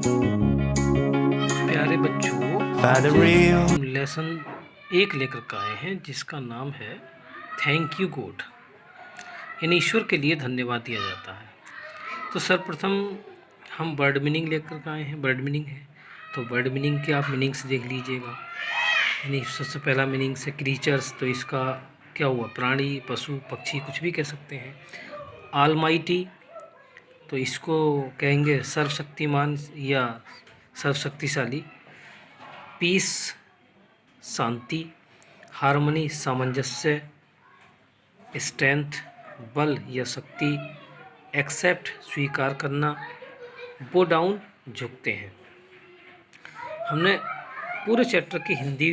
प्यारे बच्चों, आज हम लेसन 1 लेकर के आए हैं जिसका नाम है थैंक यू गॉड, यानी ईश्वर के लिए धन्यवाद दिया जाता है। तो सर्वप्रथम हम वर्ड मीनिंग लेकर के आए हैं। वर्ड मीनिंग है तो वर्ड मीनिंग के आप मीनिंग्स देख लीजिएगा। यानी सबसे पहला मीनिंग से क्रीचर्स, तो इसका क्या हुआ, प्राणी, पशु, पक्षी, कुछ भी कह सकते हैं। ऑलमाइटी, तो इसको कहेंगे सर्वशक्तिमान या सर्वशक्तिशाली। पीस, शांति। हार्मनी, सामंजस्य। स्ट्रेंथ, बल या शक्ति। एक्सेप्ट, स्वीकार करना। बो डाउन, झुकते हैं। हमने पूरे चैप्टर की हिंदी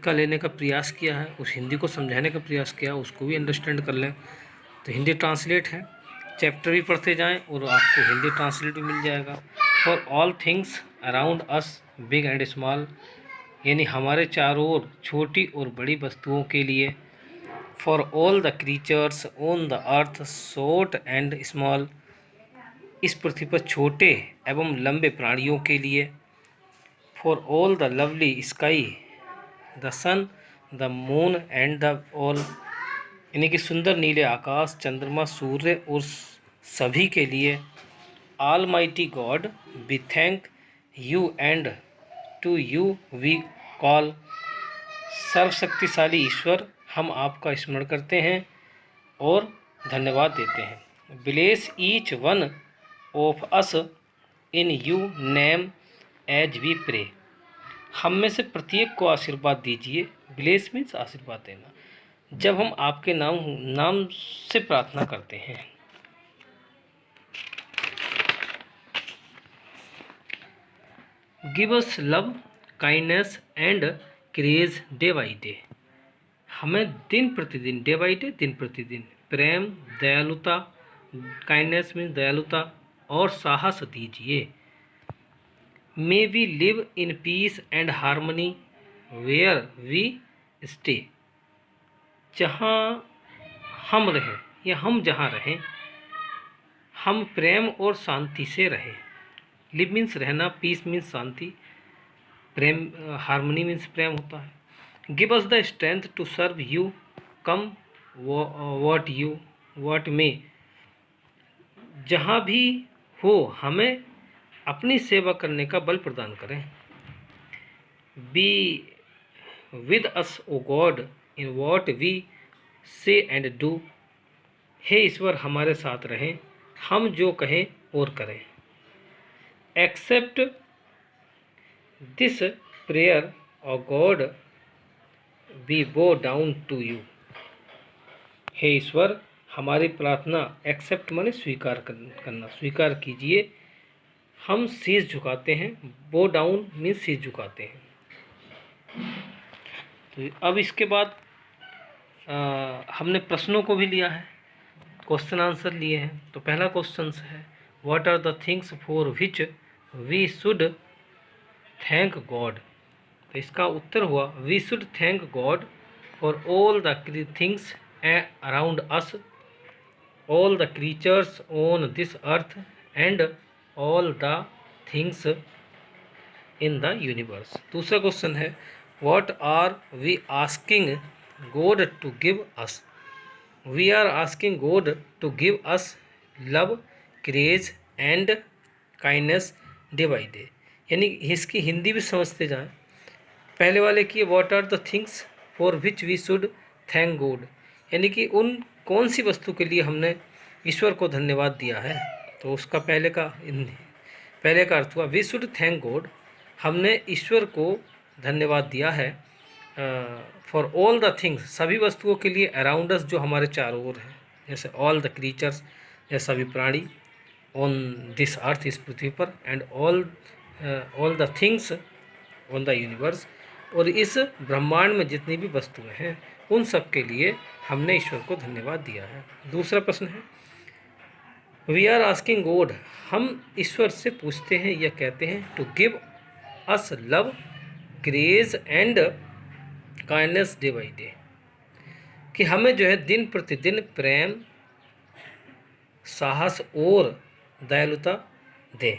का लेने का प्रयास किया है, उस हिंदी को समझाने का प्रयास किया, उसको भी अंडरस्टैंड कर लें। तो हिंदी ट्रांसलेट है, चैप्टर भी पढ़ते जाएं और आपको हिंदी ट्रांसलेट भी मिल जाएगा। For all things around us, big and small, यानी हमारे चारों ओर छोटी और बड़ी वस्तुओं के लिए। For all the creatures on the earth, short and small, इस पृथ्वी पर छोटे एवं लंबे प्राणियों के लिए। For all the lovely sky, the sun, the moon and the all, यानी कि सुंदर नीले आकाश, चंद्रमा, सूर्य और सभी के लिए। All mighty God, we thank you and to you we call, सर्वशक्तिशाली ईश्वर, हम आपका स्मरण करते हैं और धन्यवाद देते हैं। Bless each one of us in you name as we pray, हम में से प्रत्येक को आशीर्वाद दीजिए। ब्लेस मीन्स आशीर्वाद देना, जब हम आपके नाम से प्रार्थना करते हैं। Give us love, kindness and courage day by day, हमें दिन प्रतिदिन, डे बाई डे दिन प्रतिदिन, प्रेम, दयालुता, काइंडनेस मीन्स दयालुता, और साहस दीजिए। May we live in peace and harmony where we stay, जहाँ हम रहें या हम जहाँ रहें, हम प्रेम और शांति से रहें। लिव मीन्स रहना, पीस मीन्स शांति, प्रेम, हार्मनी मीन्स प्रेम होता है। Give us the strength to serve you, come what may, जहाँ भी हो हमें अपनी सेवा करने का बल प्रदान करें। Be with us O God in what we say and do, हे ईश्वर हमारे साथ रहें, हम जो कहें और करें। Accept this prayer O God we bow down to you, हे ईश्वर हमारी प्रार्थना, एक्सेप्ट माने स्वीकार करना, स्वीकार कीजिए, हम शीश झुकाते हैं। बो डाउन मीन्स शीश झुकाते हैं। तो अब इसके बाद हमने प्रश्नों को भी लिया है, क्वेश्चन आंसर लिए हैं। तो पहला क्वेश्चन है, what are the things for which we should thank God, तो इसका उत्तर हुआ, we should thank God for all the things around us, all the creatures on this earth and all the things in the universe. दूसरा question है, what are we asking God to give us, we are asking God to give us love, courage and kindness day by day, यानी इसकी हिंदी भी समझते जाएं। पहले वाले की what are the things for which we should thank God, यानी कि उन कौन सी वस्तु के लिए हमने ईश्वर को धन्यवाद दिया है, तो उसका पहले का अर्थ हुआ वी शुड थैंक गॉड, हमने ईश्वर को धन्यवाद दिया है। फॉर ऑल द थिंग्स, सभी वस्तुओं के लिए, अराउंड अस, जो हमारे चारों ओर है, जैसे ऑल द क्रीचर्स, जैसे सभी प्राणी, ऑन दिस अर्थ, इस पृथ्वी पर, and all the things on the universe, और इस ब्रह्मांड में जितनी भी वस्तुएं हैं उन सब के लिए हमने ईश्वर को धन्यवाद दिया है। दूसरा प्रश्न है, वी आर आस्किंग गॉड, हम ईश्वर से पूछते हैं या कहते हैं, to give us love, grace and kindness day by day, कि हमें जो है दिन प्रतिदिन प्रेम, साहस और दयालुता दे।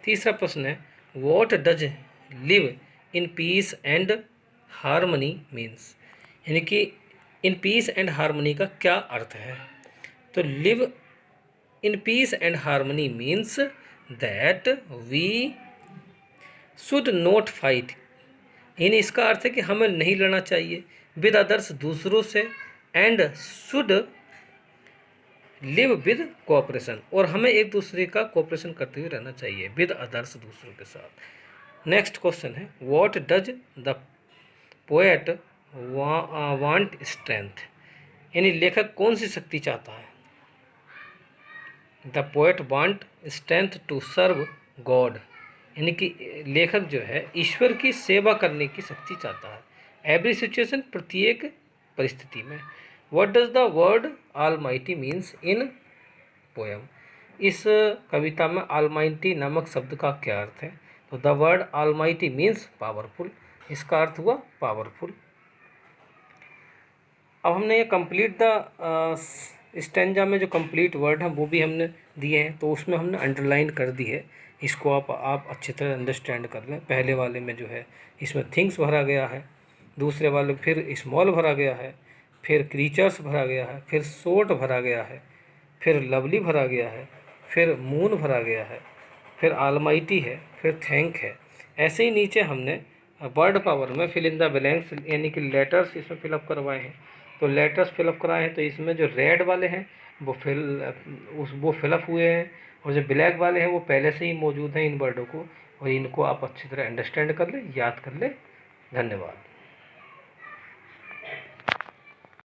तीसरा प्रश्न है what does live in peace and harmony means, यानी कि इन पीस एंड हारमनी का क्या अर्थ है। तो live in peace and harmony means that we should not fight, यानी इसका अर्थ है कि हमें नहीं लड़ना चाहिए विद अदर्स दूसरों से, and should live with cooperation, और हमें एक दूसरे का कोऑपरेशन करते हुए रहना चाहिए विद अदर्स दूसरों के साथ। नेक्स्ट क्वेश्चन है what does the poet want strength, यानी लेखक कौन सी शक्ति चाहता है। The poet want strength to serve God, यानी कि लेखक जो है ईश्वर की सेवा करने की शक्ति चाहता है। एवरी सिचुएशन, प्रत्येक परिस्थिति में। What does the word almighty means in poem, इस कविता में ऑलमाइटी नामक शब्द का क्या अर्थ है। तो the word almighty means powerful, इसका अर्थ हुआ पावरफुल। अब हमने ये कंप्लीट द स्टेंजा में जो कंप्लीट वर्ड हैं वो भी हमने दिए हैं, तो उसमें हमने अंडरलाइन कर दी है, इसको आप अच्छी तरह अंडरस्टैंड कर लें। पहले वाले में जो है इसमें थिंग्स भरा गया है, दूसरे वाले फिर स्मॉल भरा गया है, फिर क्रीचर्स भरा गया है, फिर सोट भरा गया है, फिर लवली भरा गया है, फिर मून भरा गया है, फिर आलमाइटी है, फिर थैंक है। ऐसे ही नीचे हमने वर्ड पावर में फिल इन द ब्लैंक्स यानी कि लेटर्स इसमें फिलअप करवाए हैं। तो लेटर्स फिलअप कराए हैं, तो इसमें जो रेड वाले हैं वो फिलअप हुए हैं, और जो ब्लैक वाले हैं वो पहले से ही मौजूद हैं इन वर्डों को, और इनको आप अच्छी तरह अंडरस्टैंड कर लें, याद कर लें। धन्यवाद।